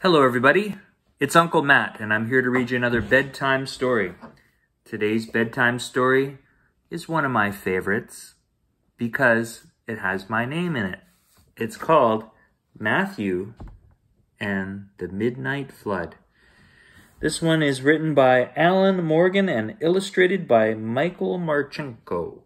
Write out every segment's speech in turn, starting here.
Hello everybody, it's Uncle Matt and I'm here to read you another bedtime story. Today's bedtime story is one of my favorites because it has my name in it. It's called Matthew and the Midnight Flood. This one is written by Alan Morgan and illustrated by Michael Martchenko.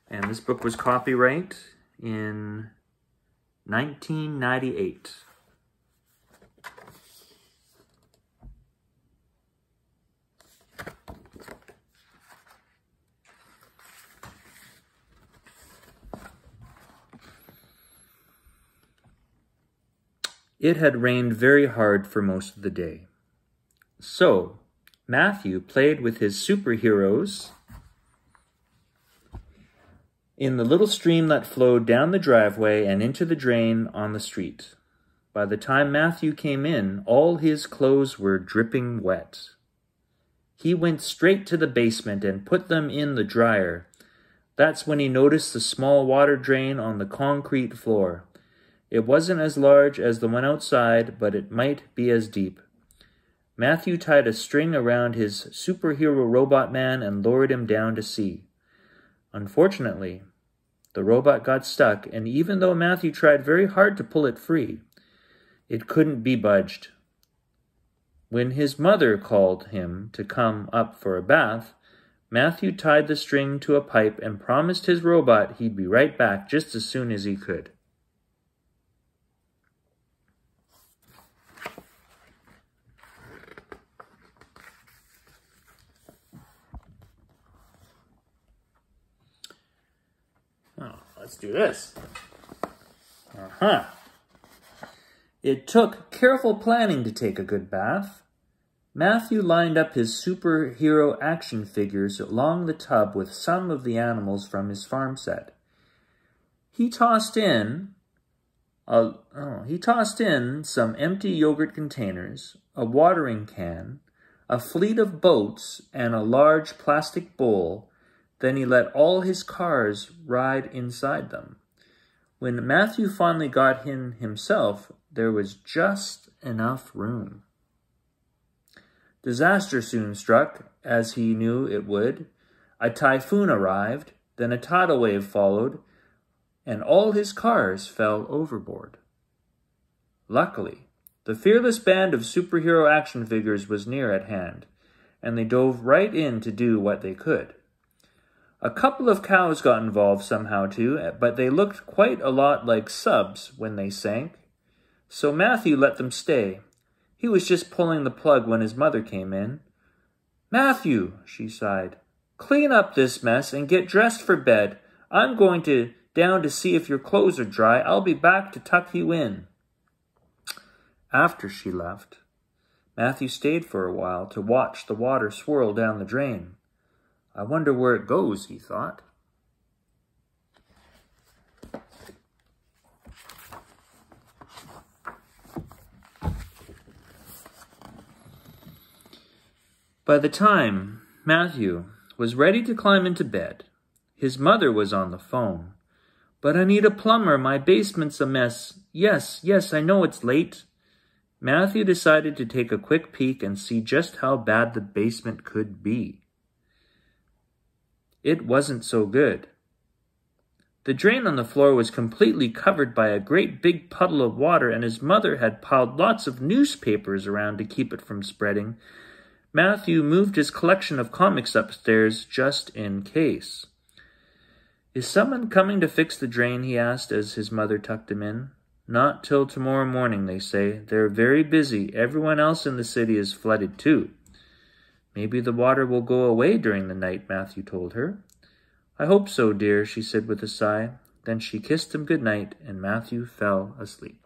And this book was copyright in 1998. It had rained very hard for most of the day. So, Matthew played with his superheroes in the little stream that flowed down the driveway and into the drain on the street. By the time Matthew came in, all his clothes were dripping wet. He went straight to the basement and put them in the dryer. That's when he noticed the small water drain on the concrete floor. It wasn't as large as the one outside, but it might be as deep. Matthew tied a string around his superhero robot man and lowered him down to see. Unfortunately, the robot got stuck, and even though Matthew tried very hard to pull it free, it couldn't be budged. When his mother called him to come up for a bath, Matthew tied the string to a pipe and promised his robot he'd be right back just as soon as he could. Let's do this. It took careful planning to take a good bath. Matthew lined up his superhero action figures along the tub with some of the animals from his farm set. He tossed in some empty yogurt containers, a watering can, a fleet of boats, and a large plastic bowl. Then he let all his cars ride inside them. When Matthew finally got in himself, there was just enough room. Disaster soon struck, as he knew it would. A typhoon arrived, then a tidal wave followed, and all his cars fell overboard. Luckily, the fearless band of superhero action figures was near at hand, and they dove right in to do what they could. A couple of cows got involved somehow too, but they looked quite a lot like subs when they sank. So Matthew let them stay. He was just pulling the plug when his mother came in. "Matthew," she sighed, "clean up this mess and get dressed for bed. I'm going down to see if your clothes are dry. I'll be back to tuck you in." After she left, Matthew stayed for a while to watch the water swirl down the drain. "I wonder where it goes," he thought. By the time Matthew was ready to climb into bed, his mother was on the phone. "But I need a plumber. My basement's a mess. Yes, I know it's late." Matthew decided to take a quick peek and see just how bad the basement could be. It wasn't so good. The drain on the floor was completely covered by a great big puddle of water, and his mother had piled lots of newspapers around to keep it from spreading. Matthew moved his collection of comics upstairs just in case. "Is someone coming to fix the drain?" he asked as his mother tucked him in. "Not till tomorrow morning, they say. They're very busy. Everyone else in the city is flooded too." "Maybe the water will go away during the night," Matthew told her. "I hope so, dear," she said with a sigh. Then she kissed him good night, and Matthew fell asleep.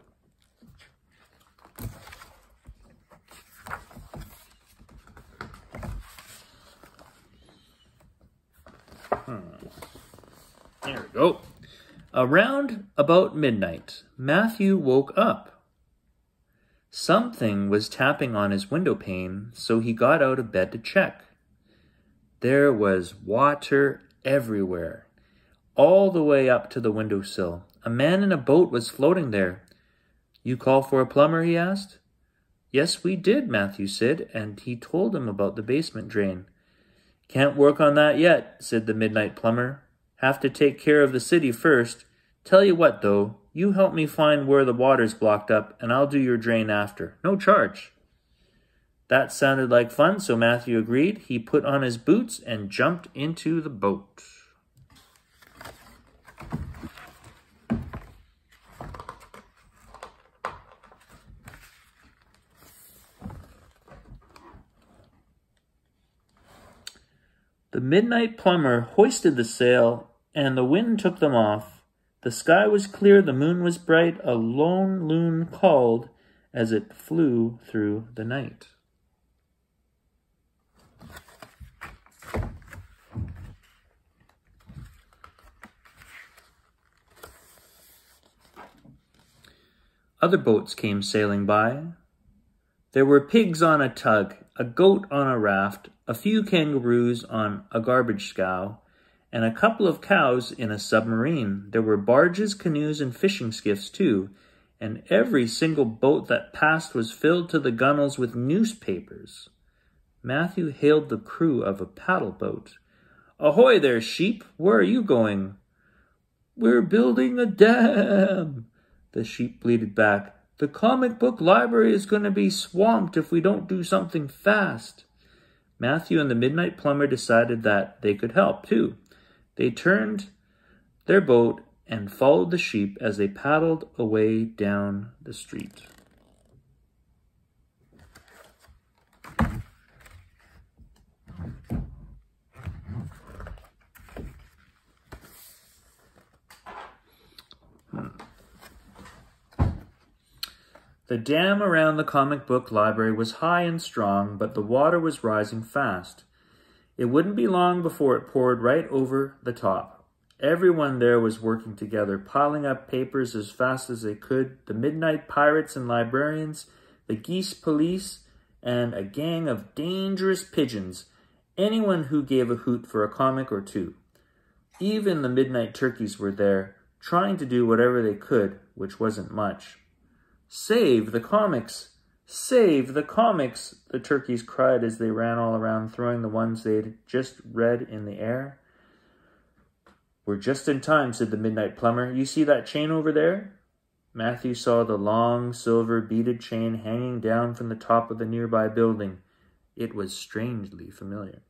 There we go. Around about midnight, Matthew woke up. Something was tapping on his window pane, so he got out of bed to check. There was water everywhere. all the way up to the windowsill. A man in a boat was floating there. You call for a plumber? He asked. Yes, we did, Matthew said, and he told him about the basement drain. Can't work on that yet, said the midnight plumber. Have to take care of the city first. Tell you what, though, you help me find where the water's blocked up, and I'll do your drain after. No charge. That sounded like fun, so Matthew agreed. He put on his boots and jumped into the boat. The midnight plumber hoisted the sail, and the wind took them off. The sky was clear, the moon was bright, a lone loon called as it flew through the night. Other boats came sailing by. There were pigs on a tug, a goat on a raft, a few kangaroos on a garbage scow, and a couple of cows in a submarine. There were barges, canoes, and fishing skiffs too, and every single boat that passed was filled to the gunwales with newspapers. Matthew hailed the crew of a paddle boat. Ahoy there, sheep! Where are you going? We're building a dam, the sheep bleated back. The comic book library is going to be swamped if we don't do something fast. Matthew and the midnight plumber decided that they could help, too. They turned their boat and followed the sheep as they paddled away down the street. The dam around the comic book library was high and strong, but the water was rising fast. It wouldn't be long before it poured right over the top. Everyone there was working together, piling up papers as fast as they could. The midnight pirates and librarians, the geese police, and a gang of dangerous pigeons. Anyone who gave a hoot for a comic or two. Even the midnight turkeys were there, trying to do whatever they could, which wasn't much. Save the comics! Save the comics! The turkeys cried as they ran all around, throwing the ones they'd just read in the air. We're just in time, said the midnight plumber. You see that chain over there? Matthew saw the long, silver, beaded chain hanging down from the top of the nearby building. It was strangely familiar.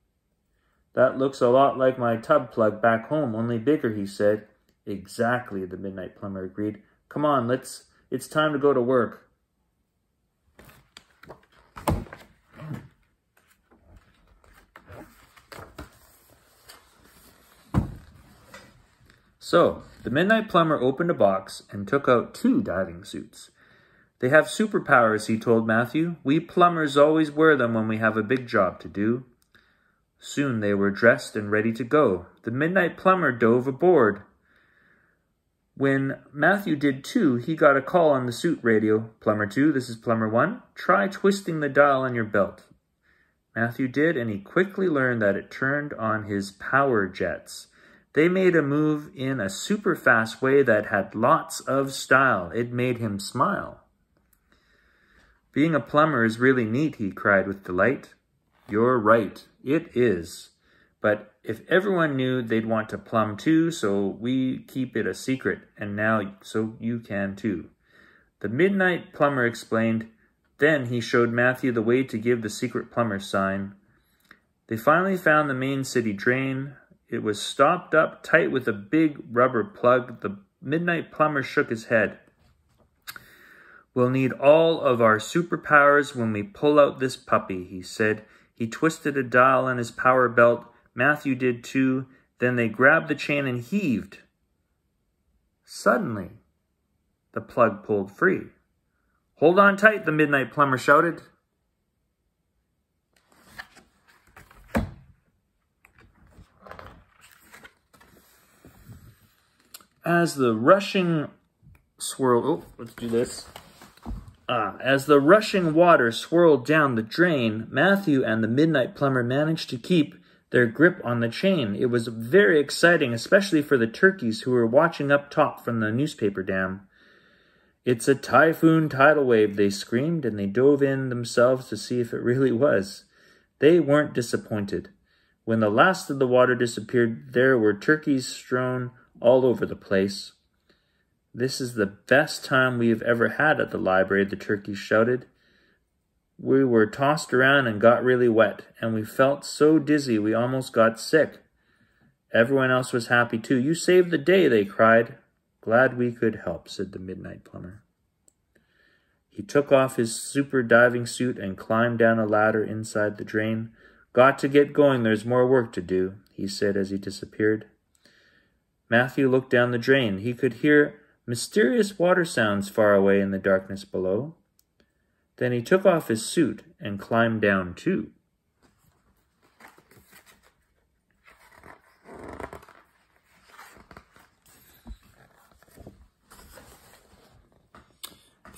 That looks a lot like my tub plug back home, only bigger, he said. Exactly, the midnight plumber agreed. Come on, it's time to go to work. So, the midnight plumber opened a box and took out 2 diving suits. They have superpowers, he told Matthew. We plumbers always wear them when we have a big job to do. Soon they were dressed and ready to go. The midnight plumber dove aboard. When Matthew did too, he got a call on the suit radio. Plumber 2, this is Plumber 1. Try twisting the dial on your belt. Matthew did, and he quickly learned that it turned on his power jets. They made a move in a super fast way that had lots of style. It made him smile. Being a plumber is really neat, he cried with delight. You're right, it is. But if everyone knew, they'd want to plumb too, so we keep it a secret, and now so you can too. The midnight plumber explained. Then he showed Matthew the way to give the secret plumber sign. They finally found the main city drain. It was stopped up tight with a big rubber plug. The midnight plumber shook his head. We'll need all of our superpowers when we pull out this puppy, he said. He twisted a dial on his power belt. Matthew did too. Then they grabbed the chain and heaved. Suddenly, the plug pulled free. Hold on tight, the midnight plumber shouted. As the rushing water swirled down the drain, Matthew and the midnight plumber managed to keep their grip on the chain. It was very exciting, especially for the turkeys who were watching up top from the newspaper dam. "It's a typhoon tidal wave," they screamed, and they dove in themselves to see if it really was. They weren't disappointed. When the last of the water disappeared, there were turkeys strewn all over the place. "This is the best time we have ever had at the library," the turkeys shouted. "We were tossed around and got really wet, and we felt so dizzy we almost got sick." Everyone else was happy too. "You saved the day," they cried. "Glad we could help," said the Midnight Plumber. He took off his super diving suit and climbed down a ladder inside the drain. "Got to get going, there's more work to do," he said as he disappeared. Matthew looked down the drain. He could hear mysterious water sounds far away in the darkness below. Then he took off his suit and climbed down too.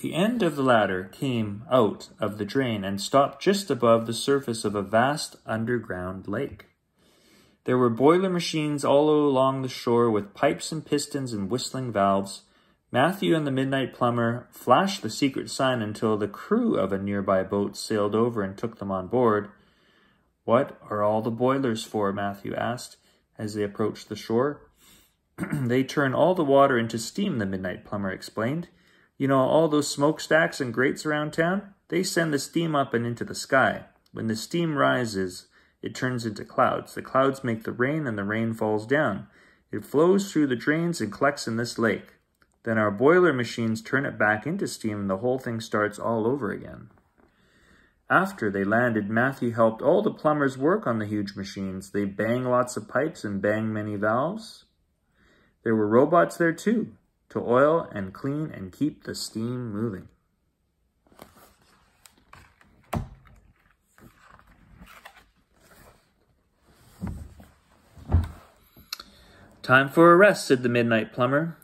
The end of the ladder came out of the drain and stopped just above the surface of a vast underground lake. There were boiler machines all along the shore with pipes and pistons and whistling valves. Matthew and the Midnight Plumber flashed the secret sign until the crew of a nearby boat sailed over and took them on board. "What are all the boilers for?" Matthew asked as they approached the shore. "They turn all the water into steam," the Midnight Plumber explained. "You know all those smokestacks and grates around town? They send the steam up and into the sky. When the steam rises, it turns into clouds. The clouds make the rain, and the rain falls down. It flows through the drains and collects in this lake. Then our boiler machines turn it back into steam, and the whole thing starts all over again." After they landed, Matthew helped all the plumbers work on the huge machines. They bang lots of pipes and bang many valves. There were robots there too, to oil and clean and keep the steam moving. "Time for a rest," said the Midnight Plumber.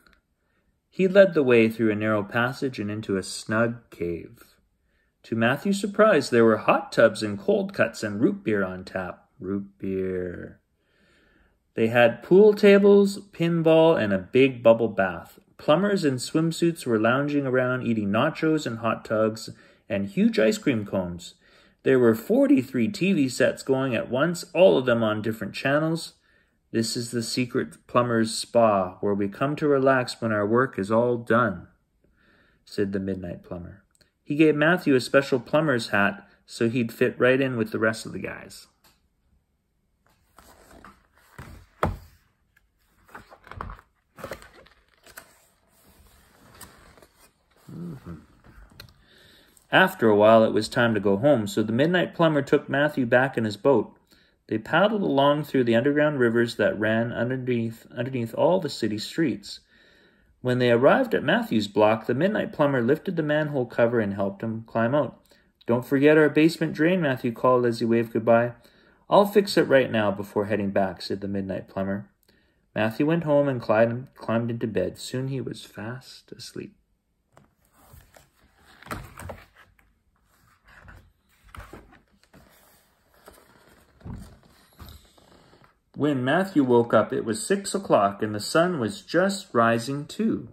He led the way through a narrow passage and into a snug cave. To Matthew's surprise, there were hot tubs and cold cuts and root beer on tap. Root beer. They had pool tables, pinball, and a big bubble bath. Plumbers in swimsuits were lounging around eating nachos and hot dogs and huge ice cream cones. There were 43 TV sets going at once, all of them on different channels. "This is the secret plumber's spa, where we come to relax when our work is all done," said the Midnight Plumber. He gave Matthew a special plumber's hat so he'd fit right in with the rest of the guys. After a while, it was time to go home, so the Midnight Plumber took Matthew back in his boat. They paddled along through the underground rivers that ran underneath all the city streets. When they arrived at Matthew's block, the Midnight Plumber lifted the manhole cover and helped him climb out. "Don't forget our basement drain," Matthew called as he waved goodbye. "I'll fix it right now before heading back," said the Midnight Plumber. Matthew went home and climbed into bed. Soon he was fast asleep. When Matthew woke up, it was 6 o'clock, and the sun was just rising too.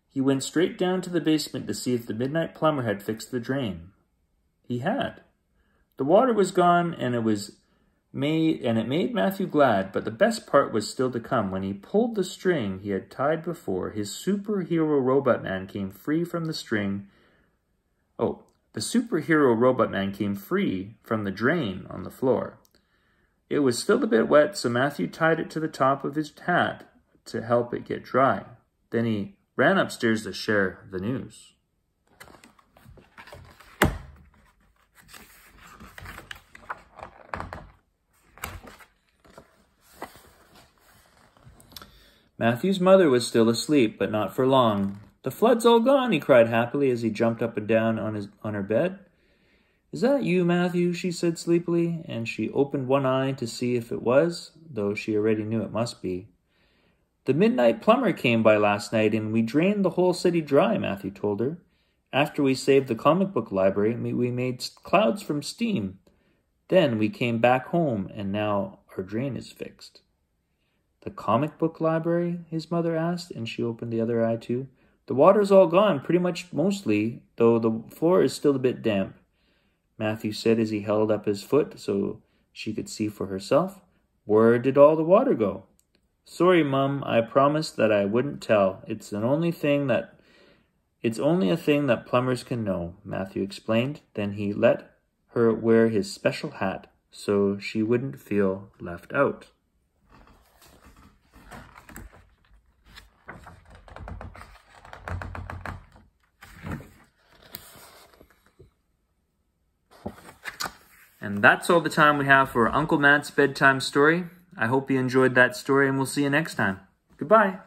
He went straight down to the basement to see if the Midnight Plumber had fixed the drain. He had. The water was gone, and it made Matthew glad, but the best part was still to come. When he pulled the string he had tied before, his superhero robot man came free from the string. The superhero robot man came free from the drain on the floor. It was still a bit wet, so Matthew tied it to the top of his hat to help it get dry. Then he ran upstairs to share the news. Matthew's mother was still asleep, but not for long. "The flood's all gone," he cried happily as he jumped up and down on her bed. "Is that you, Matthew?" she said sleepily, and she opened one eye to see if it was, though she already knew it must be. "The Midnight Plumber came by last night, and we drained the whole city dry," Matthew told her. "After we saved the comic book library, we made clouds from steam. Then we came back home, and now our drain is fixed. The comic book library? His mother asked, and she opened the other eye too. The water's all gone, pretty much mostly, though the floor is still a bit damp, Matthew said as he held up his foot so she could see for herself. Where did all the water go? Sorry, Mum, I promised that I wouldn't tell. It's only a thing that plumbers can know, Matthew explained. Then he let her wear his special hat so she wouldn't feel left out. And that's all the time we have for Uncle Matt's bedtime story. I hope you enjoyed that story, and we'll see you next time. Goodbye.